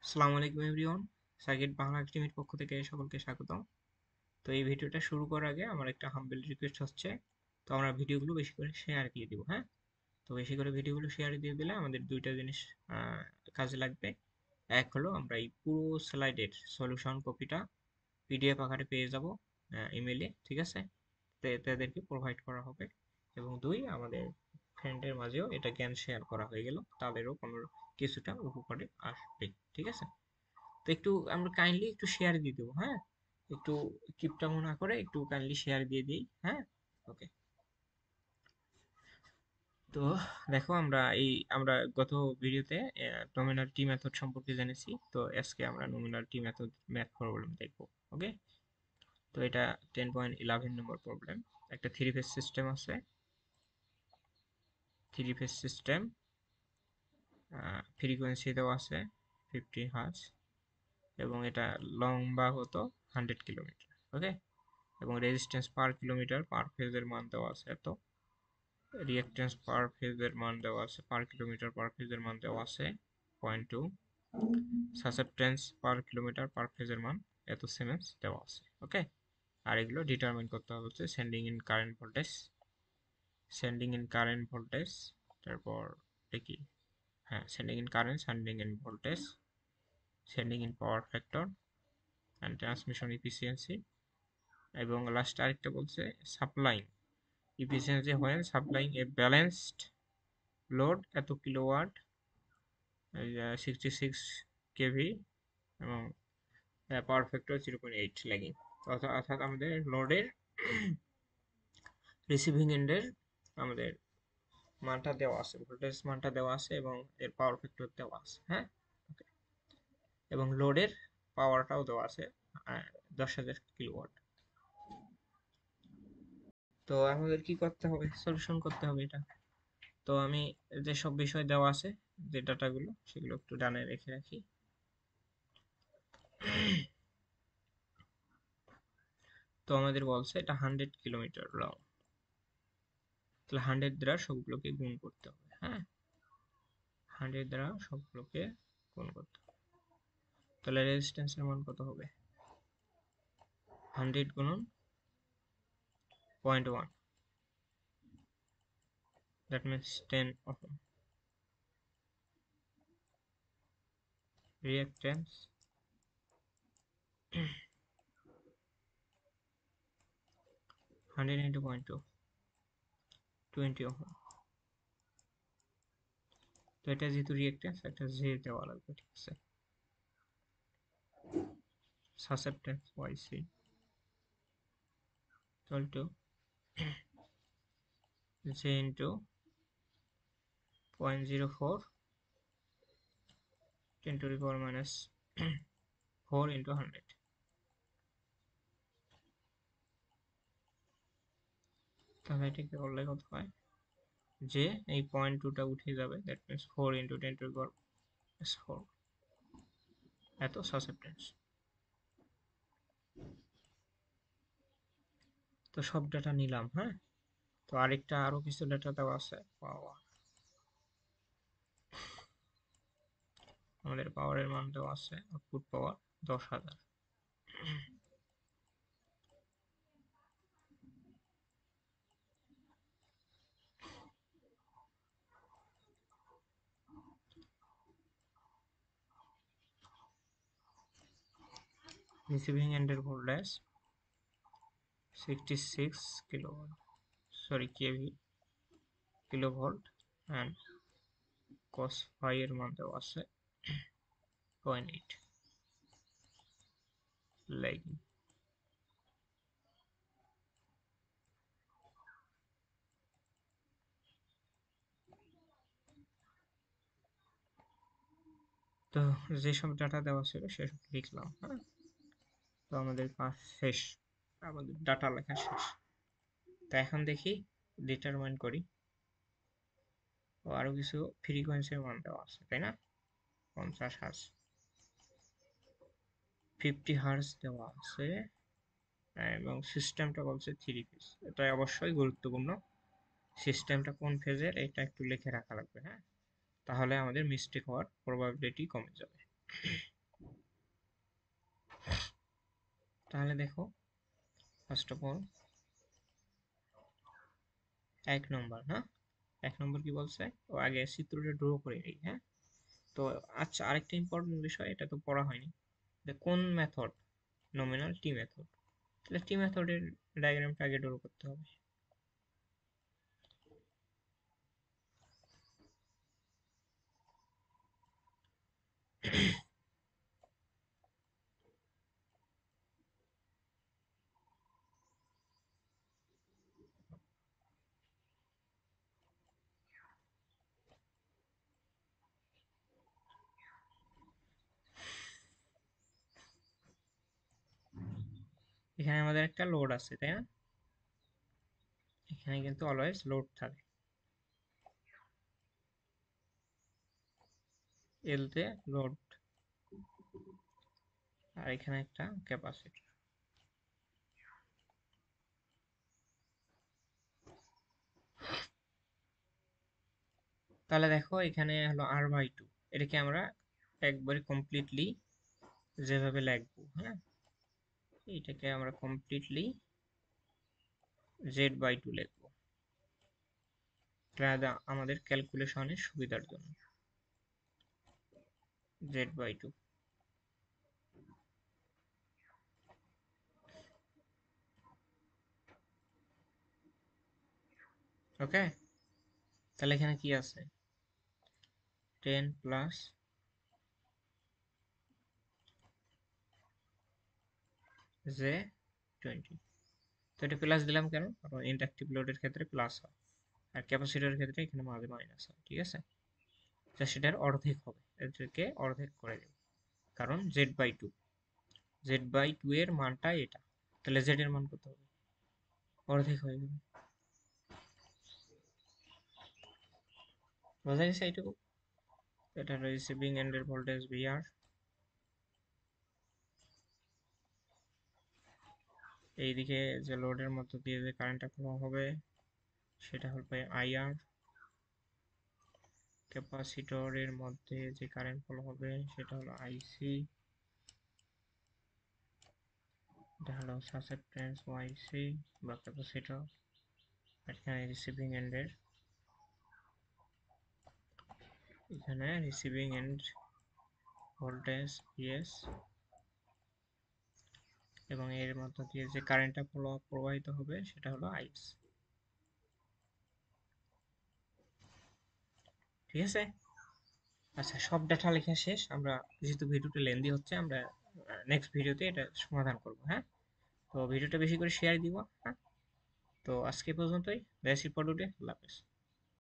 আসসালামু আলাইকুম everyone, circuit Bangla টিমের পক্ষ থেকে সকলকে স্বাগতম। তো এই ভিডিওটা শুরু করার আগে আমার একটা হাম্বল রিকোয়েস্ট হচ্ছে, তো আমরা ভিডিওগুলো বেশি করে শেয়ার দিয়ে দিব। হ্যাঁ, তো বেশি করে ভিডিওগুলো শেয়ার দিয়ে দিলে আমাদের দুইটা জিনিস কাজে লাগবে। এক হলো আমরা এই পুরো স্লাইডের সলিউশন কপিটা পিডিএফ আকারে পেয়ে যাব ইমেলে, ঠিক আছে? তাদেরকে প্রোভাইড করা হবে। এবং দুই, আমাদের ফ্রেন্ডের মাঝেও এটা জ্ঞান শেয়ার করা হয়ে গেল, তাদেরও কোনো কিছুটা উপকারে আসবে, ঠিক আছে? তো একটু আমরা কাইন্ডলি একটু শেয়ার দিয়ে দেবো। হ্যাঁ, একটু কিপটামো না করে একটু কাইন্ডলি শেয়ার দিয়ে দিই। হ্যাঁ, ওকে। তো দেখো, আমরা গত ভিডিওতে নমিনাল টি মেথড সম্পর্কে জেনেছি। তো আজকে আমরা নমিনাল টি মেথড ম্যাথ প্রবলেম দেখবো। ওকে, তো এটা 10.11 নম্বর প্রবলেম। একটা থ্রি ফেজ সিস্টেম আছে, থ্রি ফেজ সিস্টেম, ফ্রিকোয়েন্সি দেওয়া আছে 50 হার্জ, এবং এটা লম্বা হতো 100 কিলোমিটার। ওকে, এবং রেজিস্ট্যান্স পার কিলোমিটার পার ফেজের মান দেওয়া আছে এত, রিঅ্যাকট্যান্স পার ফেজের মান দেওয়া আছে, পার কিলোমিটার পার ফেজের মান দেওয়া আছে 0.2, সাসেপ্টেন্স পার কিলোমিটার পার ফেজের মান এত সিমেন্স দেওয়া আছে। ওকে, আর এগুলো ডিটারমাইন করতে হবে হচ্ছে sending in current voltage, sending in current voltage, তারপর কি, হ্যাঁ, sending in current, sending in voltage, sending in power factor and transmission efficiency, এবং লাস্ট আরেকটা বলছে supplying efficiency when supplying a balanced load এত কিলোওয়াট, 66 কেভি, এবং power factor 0.8 lagging. অর্থাৎ আমাদের লোডের রিসিভিং এন্ডের আমাদের মানটা দেওয়া আছে, ভোল্টেজ মানটা দেওয়া আছে, এবং এর পাওয়ার ফ্যাক্টর দেওয়া আছে। হ্যাঁ, এবং লোডের পাওয়ারটাও দেওয়া আছে 10,000 কিলোওয়াট। তো আমাদের কি করতে হবে, সলিউশন করতে হবে এটা। তো আমি যেসব বিষয় দেওয়া আছে, যে ডাটাগুলো, সেগুলো একটু ডানে রেখে রাখি। তো আমাদের বলছে এটা 100 কিলোমিটার লং, তাহলে 100 দ্বারা সবগুলোকে গুণ করতে হবে। হ্যাঁ, 100 দ্বারা সবগুলোকে গুণ করতে হবে। তাহলে রেজিস্ট্যান্সের মান কত হবে? 100 গুণন 0.1, that means 10 ohm. Reactance 100 into 0.2, 20 ohm. তো এটা যেহেতু রিঅ্যাকট্যান্স, একটা জে দেওয়া লাগবে, ঠিক আছে? Susceptance YC equal to J into 0.04 10 to the power minus 4 into 100। তাহলে এটাকে করলে কত হয়, যে এই 0.2টা উঠে যাবে, that means 4 into 10 to the power minus 4 এত সাসেপ্টেন্স। তো সব ডাটা নিলাম। হ্যাঁ, তো আরো কিছু ডাটা দেওয়া আছে। পাওয়ার, আমাদের পাওয়ারের মান দেওয়া আছে, আউটপুট পাওয়ার 10,000। রিসিভিং এন্ডের voltage 66 kilovolt, sorry KV, kilovolt, and cos phi এর মান দেওয়া আছে 0.8 ল্যাগিং। তো যেসব ডাটা দেওয়া ছিল সেসব লিখলাম। হ্যাঁ, তো আমাদের কাজ শেষ, আমাদের ডাটা লেখা শেষ। তো এখন দেখি, ডিটারমাইন করি। ও আরো কিছু ফ্রিকোয়েন্সির মান দেওয়া আছে, তাই না? 50 হার্জ, 50 হার্জ দেওয়া আছে, এবং সিস্টেমটা বলছে থ্রি ফেজ। এটা অবশ্যই গুরুত্বপূর্ণ, সিস্টেমটা কোন ফেজের এটা একটু লিখে রাখা লাগবে। হ্যাঁ, তাহলে আমাদের মিস্টেক হওয়ার প্রবাবিলিটি কমে যাবে। তাহলে দেখো ফার্স্ট অফ অল 1 নম্বর, হ্যাঁ 1 নম্বর কি বলছে, ও আগে চিত্রটা ড্র করে নিই, হ্যাঁ। তো আচ্ছা, আরেকটা ইম্পর্টেন্ট বিষয়, এটা তো পড়া হয়নি, যে কোন মেথড, নমিনাল টি মেথড। তাহলে টি মেথডের ডায়াগ্রামটা আগে ড্র করতে হবে। এখানে আমাদের একটা লোড আছে, তাই না? এখানে কিন্তু অলওয়েজ লোড থাকে, এল তে লোড, আর এখানে একটা ক্যাপাসিটর। তাহলে দেখো এখানে হলো R/2, এটাকে আমরা একবারে কমপ্লিটলি যেভাবে লিখবো, হ্যাঁ, এটাকে আমরা কমপ্লিটলি Z/2 লিখবো, এটা আমাদের ক্যালকুলেশনের সুবিধার জন্য। Z/2, ওকে। তাহলে এখানে কি আছে, 10 প্লাস J20। তো এটা প্লাস দিলাম কেন, কারণ ইন্ডাকটিভ লোডের ক্ষেত্রে প্লাস হয়, আর ক্যাপাসিটরের ক্ষেত্রে এখানে মাঝে মাইনাস হয়, ঠিক আছে। যা সেটার অর্ধেক হবে, এটাকে অর্ধেক করে দেব, কারণ Z/2, Z/2 এর মানটা এটা, তাহলে Z এর মান কত হবে, অর্ধেক হয়ে যাবে। বোঝা গেছে এইটুকু? এটা রিসিভিং এন্ডের ভোল্টেজ VR, এইদিকে যে লোডের মধ্য দিয়ে যে কারেন্টটা ফ্লো হবে সেটা হবে IR, ক্যাপাসিটরের মধ্যে যে কারেন্ট ফ্লো হবে সেটা হলো IC, এটা হলো সাসেপ্টেন্স YC বা ক্যাপাসিটর, এখানে রিসিভিং এন্ডের, এখানে রিসিভিং এন্ড ভোল্টেজ VS, এবং এর মধ্য দিয়ে যে কারেন্টটা প্রবাহিত হবে সেটা হলো IS, ঠিক আছে। আচ্ছা, সব ডাটা লেখা শেষ, আমরা যেহেতু ভিডিওটা লেন্দি হচ্ছে, আমরা নেক্সট ভিডিওতে এটা সমাধান করব, হ্যাঁ। তো ভিডিওটা বেশি করে শেয়ার দিব, হ্যাঁ। তো আজকে পর্যন্তই, দ্যাটস ইট ফর টুডে, আল্লাহ হাফেজ।